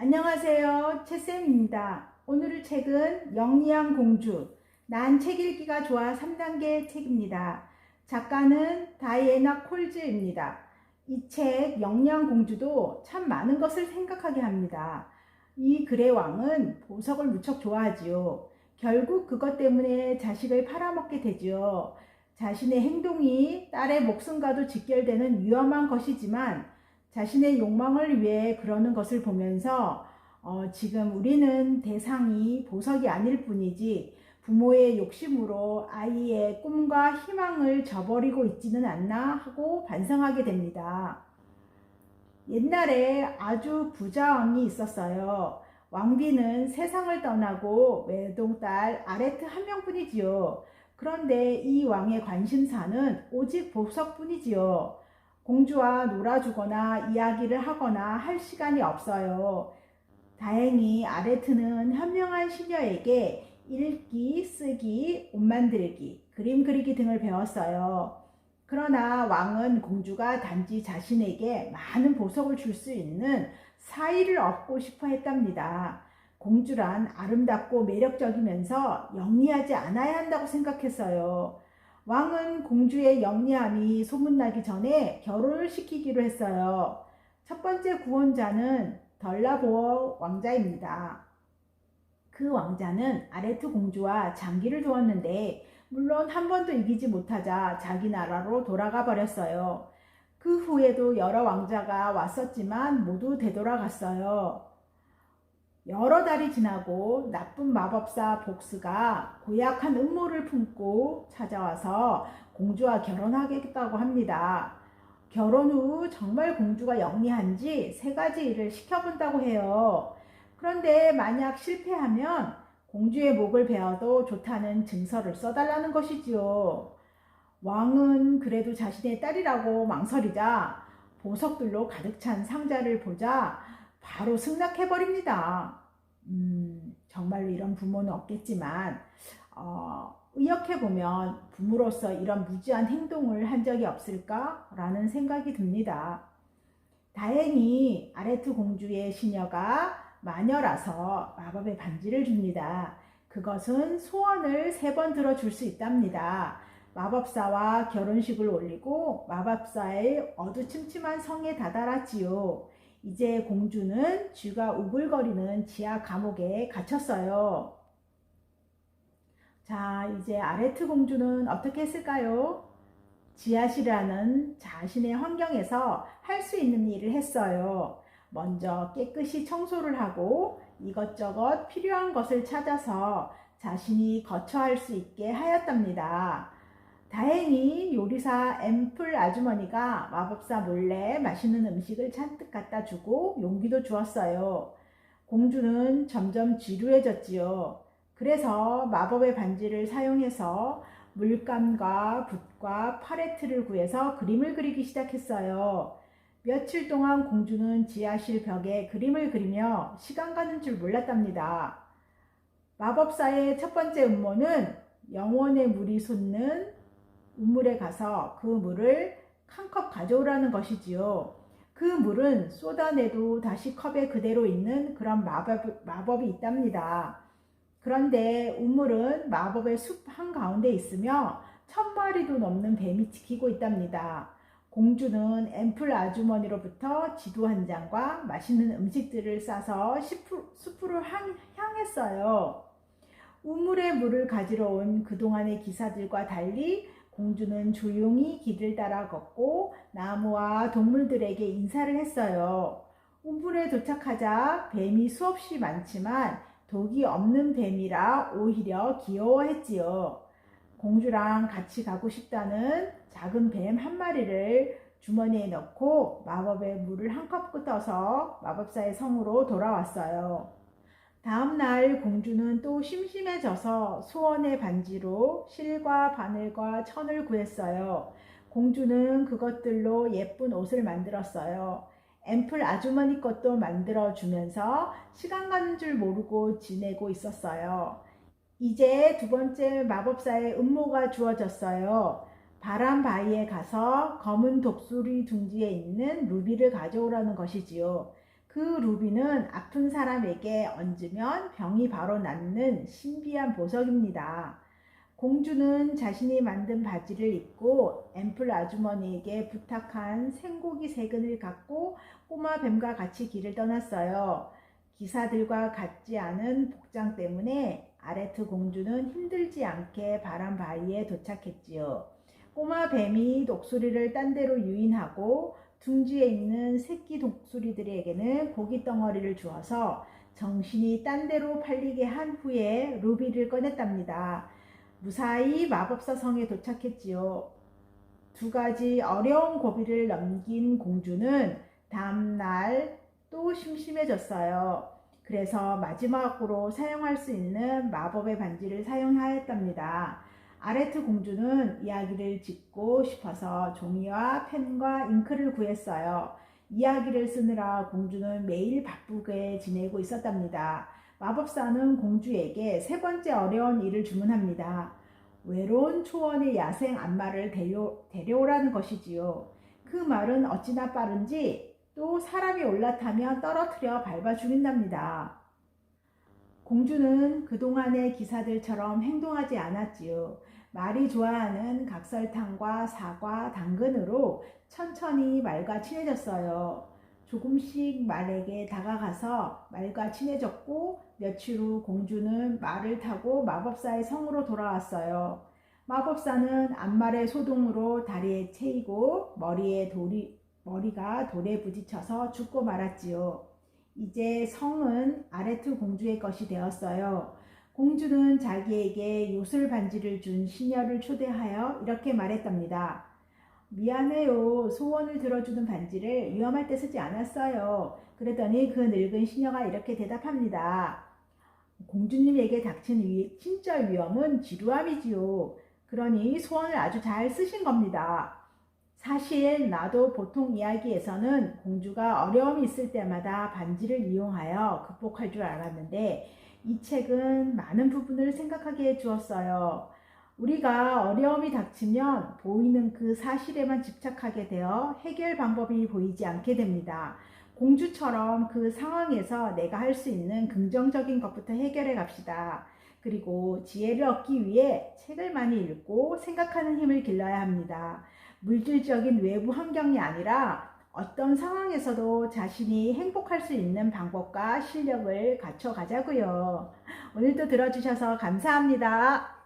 안녕하세요. 채쌤입니다. 오늘 책은 영리한 공주, 난 책 읽기가 좋아 3단계 책입니다. 작가는 다이애나 콜즈입니다. 이 책 영리한 공주도 참 많은 것을 생각하게 합니다. 이 글의 왕은 보석을 무척 좋아하지요. 결국 그것 때문에 자식을 팔아먹게 되지요. 자신의 행동이 딸의 목숨과도 직결되는 위험한 것이지만 자신의 욕망을 위해 그러는 것을 보면서 지금 우리는 대상이 보석이 아닐 뿐이지 부모의 욕심으로 아이의 꿈과 희망을 저버리고 있지는 않나 하고 반성하게 됩니다. 옛날에 아주 부자왕이 있었어요. 왕비는 세상을 떠나고 외동딸 아레트 한 명뿐이지요. 그런데 이 왕의 관심사는 오직 보석뿐이지요. 공주와 놀아주거나 이야기를 하거나 할 시간이 없어요. 다행히 아레트는 현명한 시녀에게 읽기, 쓰기, 옷 만들기, 그림 그리기 등을 배웠어요. 그러나 왕은 공주가 단지 자신에게 많은 보석을 줄 수 있는 사위를 얻고 싶어 했답니다. 공주란 아름답고 매력적이면서 영리하지 않아야 한다고 생각했어요. 왕은 공주의 영리함이 소문나기 전에 결혼을 시키기로 했어요. 첫 번째 구원자는 덜라보어 왕자입니다. 그 왕자는 아레트 공주와 장기를 두었는데 물론 한 번도 이기지 못하자 자기 나라로 돌아가 버렸어요. 그 후에도 여러 왕자가 왔었지만 모두 되돌아갔어요. 여러 달이 지나고 나쁜 마법사 복스가 고약한 음모를 품고 찾아와서 공주와 결혼하겠다고 합니다. 결혼 후 정말 공주가 영리한지 3가지 일을 시켜본다고 해요. 그런데 만약 실패하면 공주의 목을 베어도 좋다는 증서를 써달라는 것이지요. 왕은 그래도 자신의 딸이라고 망설이자 보석들로 가득 찬 상자를 보자 바로 승낙해버립니다. 정말로 이런 부모는 없겠지만 의역해보면 부모로서 이런 무지한 행동을 한 적이 없을까라는 생각이 듭니다. 다행히 아레트 공주의 시녀가 마녀라서 마법의 반지를 줍니다. 그것은 소원을 3번 들어줄 수 있답니다. 마법사와 결혼식을 올리고 마법사의 어두침침한 성에 다다랐지요. 이제 공주는 쥐가 우글거리는 지하 감옥에 갇혔어요. 자, 이제 아레트 공주는 어떻게 했을까요? 지하실이라는 자신의 환경에서 할 수 있는 일을 했어요. 먼저 깨끗이 청소를 하고 이것저것 필요한 것을 찾아서 자신이 거처할 수 있게 하였답니다. 다행히 요리사 앰플 아주머니가 마법사 몰래 맛있는 음식을 잔뜩 갖다 주고 용기도 주었어요. 공주는 점점 지루해졌지요. 그래서 마법의 반지를 사용해서 물감과 붓과 팔레트를 구해서 그림을 그리기 시작했어요. 며칠 동안 공주는 지하실 벽에 그림을 그리며 시간 가는 줄 몰랐답니다. 마법사의 첫 번째 음모는 영혼의 물이 솟는 우물에 가서 그 물을 한 컵 가져오라는 것이지요. 그 물은 쏟아내도 다시 컵에 그대로 있는 그런 마법이 있답니다. 그런데 우물은 마법의 숲 한가운데 있으며 1000마리도 넘는 뱀이 지키고 있답니다. 공주는 앰플 아주머니로부터 지도 한 장과 맛있는 음식들을 싸서 숲으로 향했어요. 우물에 물을 가지러 온 그동안의 기사들과 달리 공주는 조용히 길을 따라 걷고 나무와 동물들에게 인사를 했어요. 우물에 도착하자 뱀이 수없이 많지만 독이 없는 뱀이라 오히려 귀여워했지요. 공주랑 같이 가고 싶다는 작은 뱀 한 마리를 주머니에 넣고 마법의 물을 한 컵 떠서 마법사의 성으로 돌아왔어요. 다음날 공주는 또 심심해져서 소원의 반지로 실과 바늘과 천을 구했어요. 공주는 그것들로 예쁜 옷을 만들었어요. 앰플 아주머니 것도 만들어주면서 시간 가는 줄 모르고 지내고 있었어요. 이제 2번째 마법사의 음모가 주어졌어요. 바람 바위에 가서 검은 독수리 둥지에 있는 루비를 가져오라는 것이지요. 그 루비는 아픈 사람에게 얹으면 병이 바로 낫는 신비한 보석입니다. 공주는 자신이 만든 바지를 입고 앰플 아주머니에게 부탁한 생고기 3근을 갖고 꼬마 뱀과 같이 길을 떠났어요. 기사들과 같지 않은 복장 때문에 아레트 공주는 힘들지 않게 바람 바위에 도착했지요. 꼬마 뱀이 독수리를 딴 데로 유인하고 둥지에 있는 새끼 독수리들에게는 고기 덩어리를 주어서 정신이 딴 데로 팔리게 한 후에 루비를 꺼냈답니다. 무사히 마법사 성에 도착했지요. 2가지 어려운 고비를 넘긴 공주는 다음날 또 심심해졌어요. 그래서 마지막으로 사용할 수 있는 마법의 반지를 사용하였답니다. 아레트 공주는 이야기를 짓고 싶어서 종이와 펜과 잉크를 구했어요. 이야기를 쓰느라 공주는 매일 바쁘게 지내고 있었답니다. 마법사는 공주에게 3번째 어려운 일을 주문합니다. 외로운 초원의 야생 안마를 데려오라는 것이지요. 그 말은 어찌나 빠른지 또 사람이 올라타면 떨어뜨려 밟아 죽인답니다. 공주는 그동안의 기사들처럼 행동하지 않았지요. 말이 좋아하는 각설탕과 사과, 당근으로 천천히 말과 친해졌어요. 조금씩 말에게 다가가서 말과 친해졌고 며칠 후 공주는 말을 타고 마법사의 성으로 돌아왔어요. 마법사는 앞말의 소동으로 다리에 채이고 머리가 돌에 부딪혀서 죽고 말았지요. 이제 성은 아레트 공주의 것이 되었어요. 공주는 자기에게 요술 반지를 준 시녀를 초대하여 이렇게 말했답니다. 미안해요. 소원을 들어주는 반지를 위험할 때 쓰지 않았어요. 그랬더니 그 늙은 시녀가 이렇게 대답합니다. 공주님에게 닥친 진짜 위험은 지루함이지요. 그러니 소원을 아주 잘 쓰신 겁니다. 사실 나도 보통 이야기에서는 공주가 어려움이 있을 때마다 반지를 이용하여 극복할 줄 알았는데 이 책은 많은 부분을 생각하게 해주었어요. 우리가 어려움이 닥치면 보이는 그 사실에만 집착하게 되어 해결 방법이 보이지 않게 됩니다. 공주처럼 그 상황에서 내가 할 수 있는 긍정적인 것부터 해결해 갑시다. 그리고 지혜를 얻기 위해 책을 많이 읽고 생각하는 힘을 길러야 합니다. 물질적인 외부 환경이 아니라 어떤 상황에서도 자신이 행복할 수 있는 방법과 실력을 갖춰 가자고요. 오늘도 들어주셔서 감사합니다.